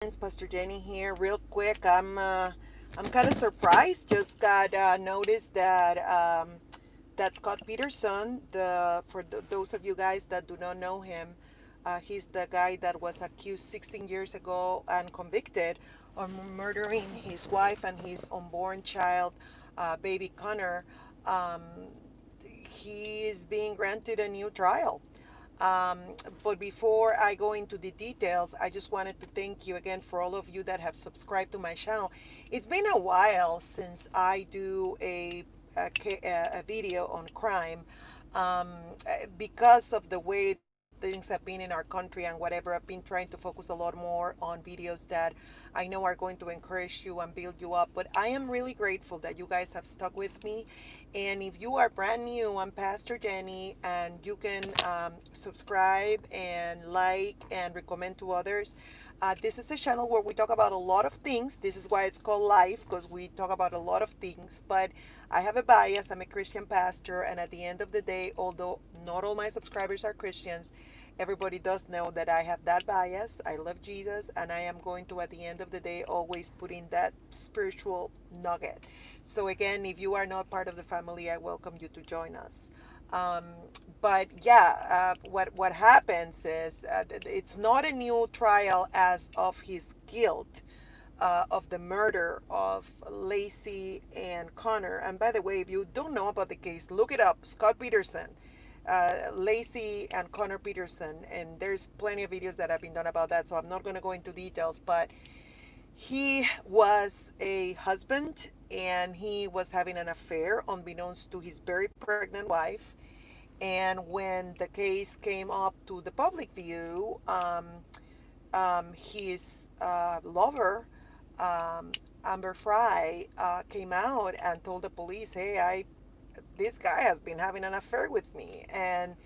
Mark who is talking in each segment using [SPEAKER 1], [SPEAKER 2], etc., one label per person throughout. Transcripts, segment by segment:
[SPEAKER 1] It's Pastor Jenny here. Real quick, I'm kind of surprised. Just got noticed that that Scott Peterson, those of you guys that do not know him, he's the guy that was accused 16 years ago and convicted of murdering his wife and his unborn child, baby Connor. Um, he is being granted a new trial. Um, but before I go into the details, I just wanted to thank you again for all of you that have subscribed to my channel. It's been a while since I do a video on crime, um, because of the way things have been in our country and whatever. I've been trying to focus a lot more on videos that I know are going to encourage you and build you up. But I am really grateful that you guys have stuck with me. And if you are brand new, I'm Pastor Jenny, and you can subscribe and like and recommend to others. This is a channel where we talk about a lot of things. This is why it's called Life, because we talk about a lot of things. But I have a bias. I'm a Christian pastor, and at the end of the day, although not all my subscribers are Christians, everybody does know that I have that bias. I love Jesus, and I am going to, at the end of the day, always put in that spiritual nugget. So, again, if you are not part of the family, I welcome you to join us. Um, but yeah, what happens is it's not a new trial as of his guilt of the murder of Laci and Connor. And by the way, if you don't know about the case, look it up. Scott Peterson, Laci and Connor Peterson, and there's plenty of videos that have been done about that. So I'm not going to go into details, but he was a husband and he was having an affair unbeknownst to his very pregnant wife. And when the case came up to the public view, his lover, um, Amber Fry, came out and told the police, "Hey, this guy has been having an affair with me." And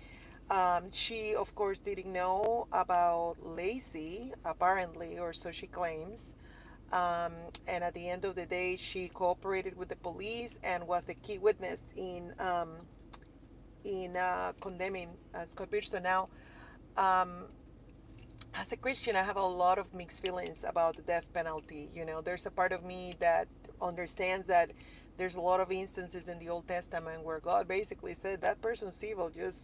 [SPEAKER 1] she, of course, didn't know about Laci, apparently, or so she claims. Um, and at the end of the day, she cooperated with the police and was a key witness in condemning Scott Peterson. Now, um, as a Christian, I have a lot of mixed feelings about the death penalty. You know, there's a part of me that understands that there's a lot of instances in the Old Testament where God basically said that person's evil, just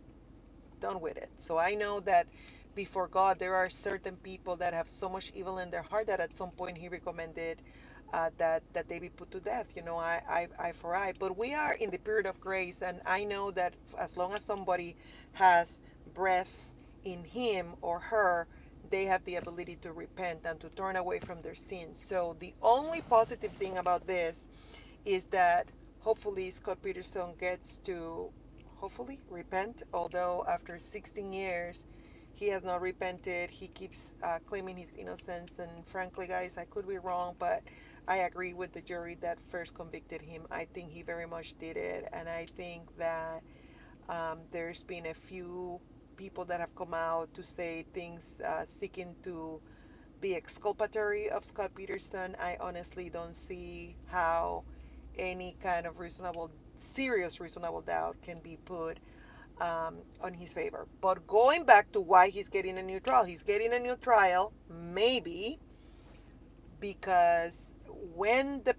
[SPEAKER 1] done with it. So I know that before God, there are certain people that have so much evil in their heart that at some point He recommended that they be put to death. You know, eye for eye. But we are in the period of grace, and I know that as long as somebody has breath in him or her, they have the ability to repent and to turn away from their sins. So the only positive thing about this is that hopefully Scott Peterson gets to hopefully repent, although after 16 years he has not repented. He keeps claiming his innocence, and frankly, guys, I could be wrong, but I agree with the jury that first convicted him. I think he very much did it, and I think that there's been a few people that have come out to say things seeking to be exculpatory of Scott Peterson. I honestly don't see how any kind of serious reasonable doubt can be put on his favor. But going back to why he's getting a new trial, maybe because when the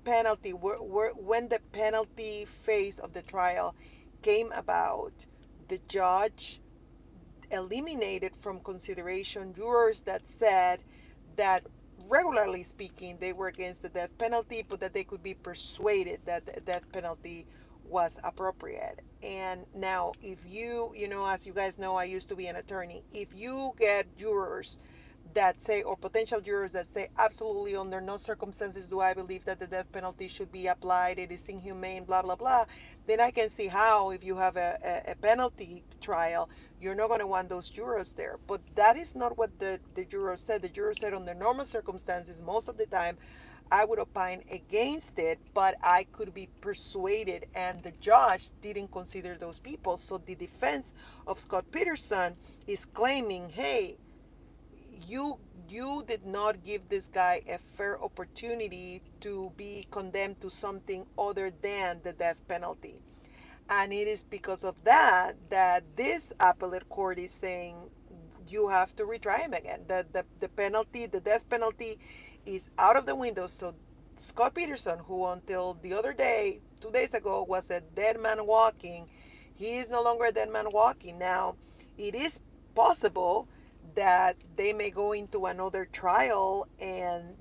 [SPEAKER 1] penalty phase of the trial came about, the judge eliminated from consideration jurors that said that, regularly speaking, they were against the death penalty, but that they could be persuaded that the death penalty was appropriate. And now, if as you guys know, I used to be an attorney. If you get jurors that say, or potential jurors that say, absolutely under no circumstances do I believe that the death penalty should be applied, it is inhumane, blah, blah, blah, then I can see how, if you have a penalty trial, you're not going to want those jurors there. But that is not what the jurors said. The jurors said, under normal circumstances, most of the time, I would opine against it, but I could be persuaded. And the judge didn't consider those people. So the defense of Scott Peterson is claiming, hey, you you did not give this guy a fair opportunity to be condemned to something other than the death penalty. And it is because of that that this appellate court is saying you have to retry him again. The penalty, the death penalty, is out of the window. So Scott Peterson, who until the other day, 2 days ago, was a dead man walking, he is no longer a dead man walking. Now, it is possible that they may go into another trial and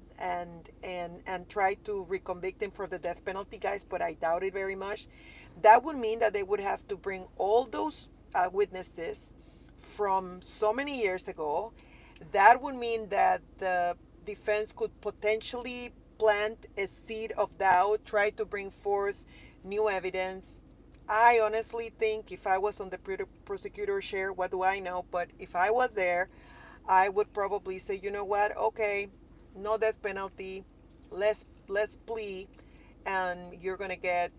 [SPEAKER 1] try to reconvict him for the death penalty, guys, but I doubt it very much. That would mean that they would have to bring all those witnesses from so many years ago. That would mean that the defense could potentially plant a seed of doubt, try to bring forth new evidence. I honestly think if I was on the prosecutor's chair, what do I know? But if I was there, I would probably say, you know what? Okay, no death penalty. Let's plea, and you're gonna get,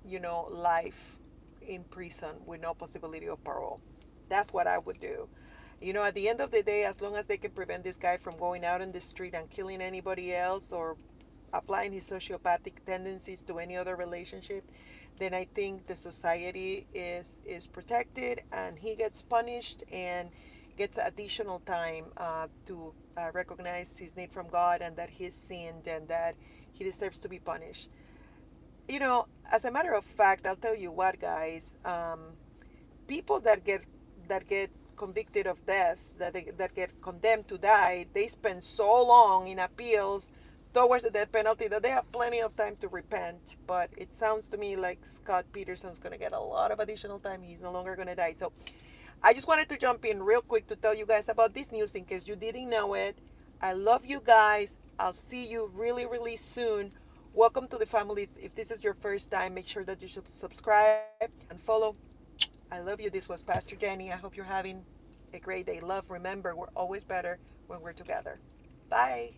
[SPEAKER 1] life in prison with no possibility of parole. That's what I would do. At the end of the day, as long as they can prevent this guy from going out in the street and killing anybody else or applying his sociopathic tendencies to any other relationship, then I think the society is protected and he gets punished and gets additional time to recognize his need from God and that he's sinned and that he deserves to be punished. As a matter of fact, I'll tell you what, guys. People that get convicted of death, that get condemned to die, they spend so long in appeals towards the death penalty that they have plenty of time to repent. But it sounds to me like Scott Peterson's going to get a lot of additional time. He's no longer going to die. So I just wanted to jump in real quick to tell you guys about this news in case you didn't know it. I love you guys. I'll see you really, really soon. Welcome to the family. If this is your first time, make sure that you should subscribe and follow. I love you. This was Pastor Jenny. I hope you're having a great day. Love, remember, we're always better when we're together. Bye.